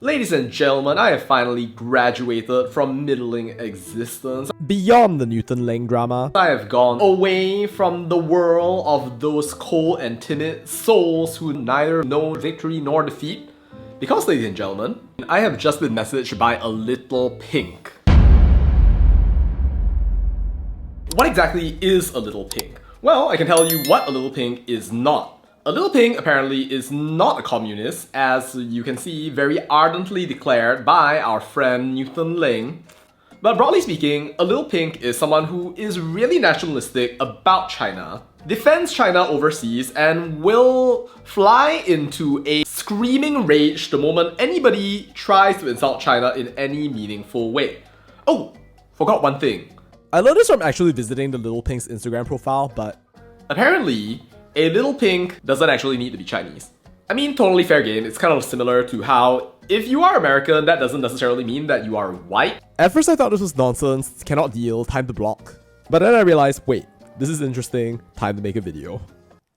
Ladies and gentlemen, I have finally graduated from middling existence. Beyond the Newton Leng drama, I have gone away from the world of those cold and timid souls who neither know victory nor defeat. Because, ladies and gentlemen, I have just been messaged by a little pink. What exactly is a little pink? Well, I can tell you what a little pink is not. A little pink apparently is not a communist, as you can see very ardently declared by our friend Newton Leng. But broadly speaking, a little pink is someone who is really nationalistic about China, defends China overseas, and will fly into a screaming rage the moment anybody tries to insult China in any meaningful way. Oh, forgot one thing. I learned this from actually visiting the Little Pink's Instagram profile, but apparently, a little pink doesn't actually need to be Chinese. I mean, totally fair game. It's kind of similar to how if you are American, that doesn't necessarily mean that you are white. At first I thought this was nonsense, cannot deal, time to block. But then I realized, wait, this is interesting, time to make a video.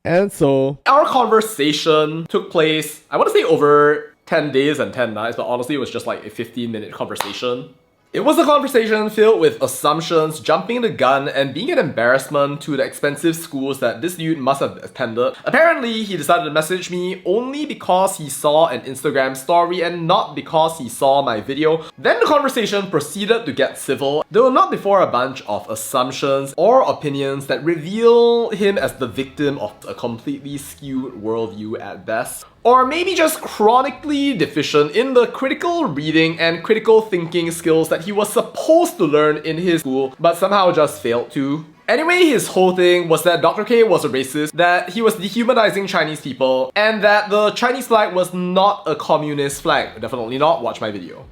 And so our conversation took place, I want to say over 10 days and 10 nights, but honestly it was just like a 15-minute conversation. It was a conversation filled with assumptions, jumping the gun, and being an embarrassment to the expensive schools that this dude must have attended. Apparently, he decided to message me only because he saw an Instagram story and not because he saw my video. Then the conversation proceeded to get civil, though not before a bunch of assumptions or opinions that reveal him as the victim of a completely skewed worldview at best. Or maybe just chronically deficient in the critical reading and critical thinking skills that he was supposed to learn in his school, but somehow just failed to. Anyway, his whole thing was that Dr. K was a racist, that he was dehumanizing Chinese people, and that the Chinese flag was not a communist flag. Definitely not, watch my video.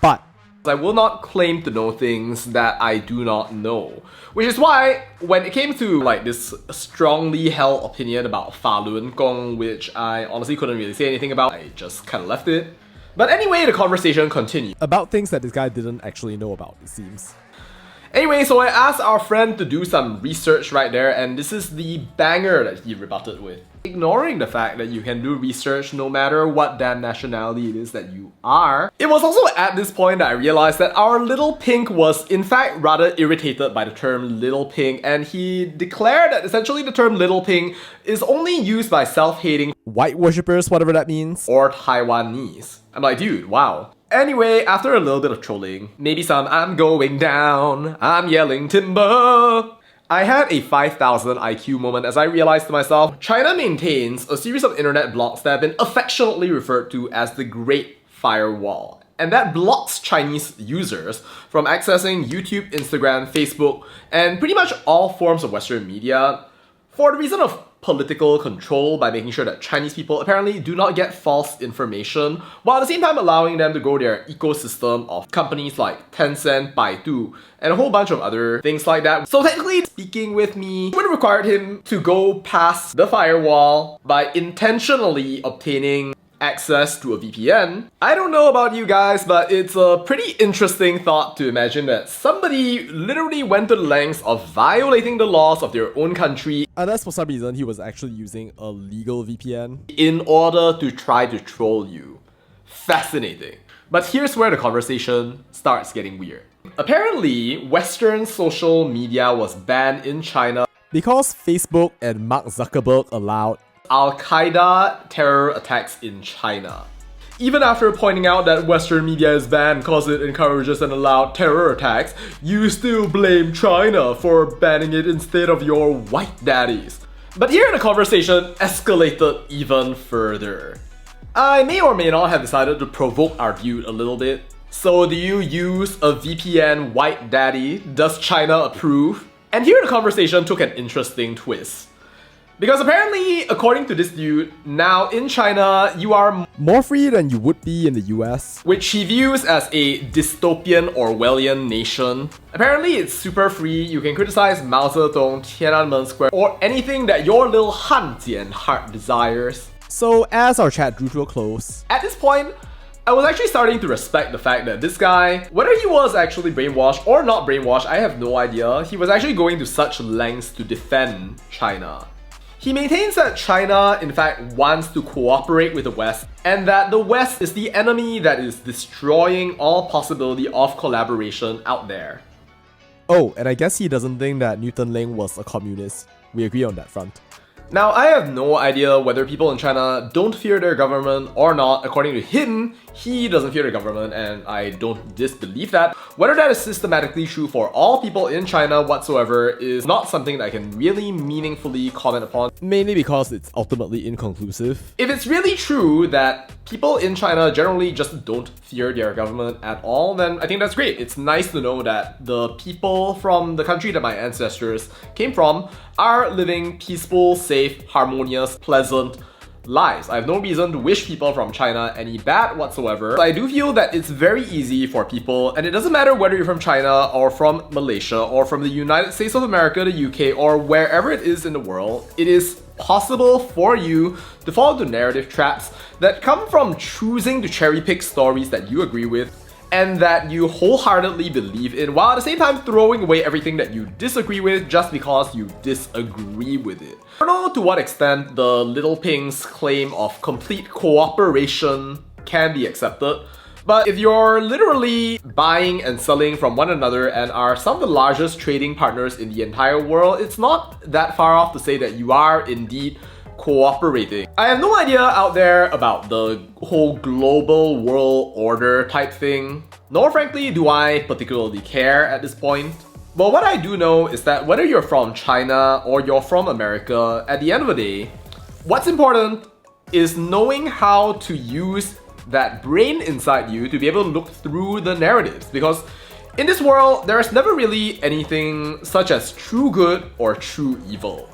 But I will not claim to know things that I do not know. Which is why, when it came to like this strongly held opinion about Falun Gong, which I honestly couldn't really say anything about, I just kind of left it. But anyway, the conversation continued. About things that this guy didn't actually know about, it seems. Anyway, so I asked our friend to do some research right there, and this is the banger that he rebutted with. Ignoring the fact that you can do research no matter what damn nationality it is that you are. It was also at this point that I realized that our little pink was in fact rather irritated by the term little pink, and he declared that essentially the term little pink is only used by self-hating White worshippers, whatever that means. or Taiwanese. I'm like, dude, wow. Anyway, after a little bit of trolling, maybe some I'm going down, I'm yelling timber, I had a 5,000 IQ moment as I realized to myself, China maintains a series of internet blocks that have been affectionately referred to as the Great Firewall. And that blocks Chinese users from accessing YouTube, Instagram, Facebook, and pretty much all forms of Western media for the reason of political control, by making sure that Chinese people apparently do not get false information, while at the same time allowing them to grow their ecosystem of companies like Tencent, Baidu, and a whole bunch of other things like that. So technically, speaking with me would have required him to go past the firewall by intentionally obtaining access to a VPN. I don't know about you guys, but it's a pretty interesting thought to imagine that somebody literally went to the lengths of violating the laws of their own country Unless for some reason he was actually using a legal VPN. in order to try to troll you. Fascinating. But here's where the conversation starts getting weird. Apparently, Western social media was banned in China Because Facebook and Mark Zuckerberg allowed Al-Qaeda terror attacks in China. Even after pointing out that Western media is banned because it encourages and allowed terror attacks, you still blame China for banning it instead of your white daddies. But here the conversation escalated even further. I may or may not have decided to provoke our dude a little bit. So do you use a VPN white daddy? Does China approve? And here the conversation took an interesting twist. Because apparently, according to this dude, now in China, you are more free than you would be in the US. which he views as a dystopian Orwellian nation. Apparently, it's super free. You can criticize Mao Zedong, Tiananmen Square, or anything that your little Hanjian heart desires. So as our chat drew to a close, At this point, I was actually starting to respect the fact that this guy, whether he was actually brainwashed or not brainwashed, I have no idea, he was actually going to such lengths to defend China. He maintains that China, in fact, wants to cooperate with the West, and that the West is the enemy that is destroying all possibility of collaboration out there. Oh, and I guess he doesn't think that Newton Leng was a communist. We agree on that front. Now, I have no idea whether people in China don't fear their government or not. According to him, he doesn't fear the government, and I don't disbelieve that. Whether that is systematically true for all people in China whatsoever is not something that I can really meaningfully comment upon. Mainly because it's ultimately inconclusive. If it's really true that people in China generally just don't fear their government at all, then I think that's great. It's nice to know that the people from the country that my ancestors came from are living peaceful, safe, harmonious, pleasant lives. I have no reason to wish people from China any bad whatsoever. I do feel that it's very easy for people, and it doesn't matter whether you're from China or from Malaysia or from the United States of America, the UK, or wherever it is in the world, it is possible for you to fall into narrative traps that come from choosing to cherry pick stories that you agree with and that you wholeheartedly believe in, while at the same time throwing away everything that you disagree with just because you disagree with it. I don't know to what extent the Little Ping's claim of complete cooperation can be accepted, but if you're literally buying and selling from one another and are some of the largest trading partners in the entire world, it's not that far off to say that you are indeed cooperating. I have no idea out there about the whole global world order type thing, nor frankly do I particularly care at this point. But what I do know is that whether you're from China or you're from America, at the end of the day, what's important is knowing how to use that brain inside you to be able to look through the narratives, because in this world, there is never really anything such as true good or true evil.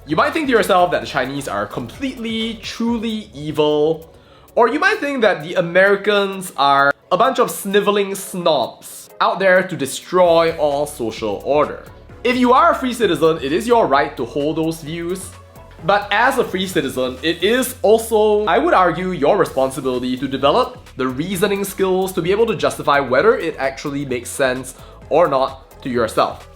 You might think to yourself that the Chinese are completely, truly evil, or you might think that the Americans are a bunch of sniveling snobs out there to destroy all social order. If you are a free citizen, it is your right to hold those views. But as a free citizen, it is also, I would argue, your responsibility to develop the reasoning skills to be able to justify whether it actually makes sense or not to yourself.